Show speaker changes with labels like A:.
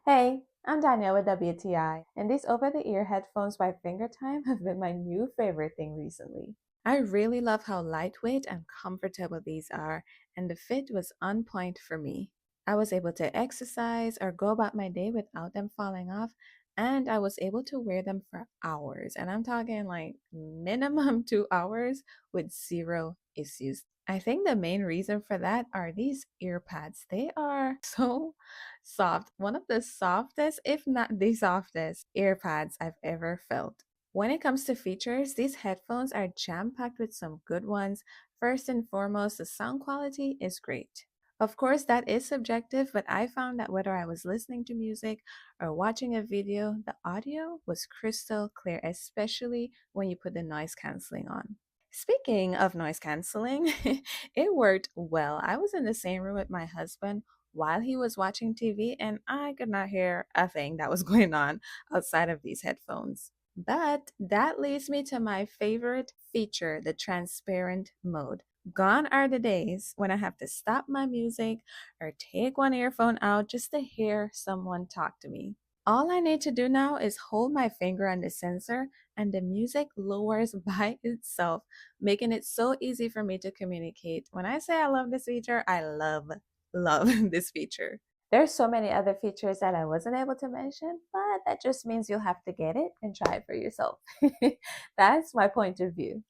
A: Hey, I'm Danielle with WTI, and these over-the-ear headphones by FingerTime have been my new favorite thing recently. I really love how lightweight and comfortable these are, and the fit was on point for me. I was able to exercise or go about my day without them falling off, and I was able to wear them for hours. And I'm talking like minimum 2 hours with zero issues. I think the main reason for that are these ear pads. They are so soft, one of the softest, if not the softest, ear pads I've ever felt. When it comes to features, these headphones are jam packed with some good ones. First and foremost, the sound quality is great. Of course, that is subjective, but I found that whether I was listening to music or watching a video, the audio was crystal clear, especially when you put the noise canceling on. Speaking of noise canceling, it worked well. I was in the same room with my husband while he was watching TV, and I could not hear a thing that was going on outside of these headphones. But that leads me to my favorite feature, the transparent mode. Gone are the days when I have to stop my music or take one earphone out just to hear someone talk to me. All I need to do now is hold my finger on the sensor and the music lowers by itself, making it so easy for me to communicate. When I say I love this feature, I love this feature. There's so many other features that I wasn't able to mention, but that just means you'll have to get it and try it for yourself. That's my point of view.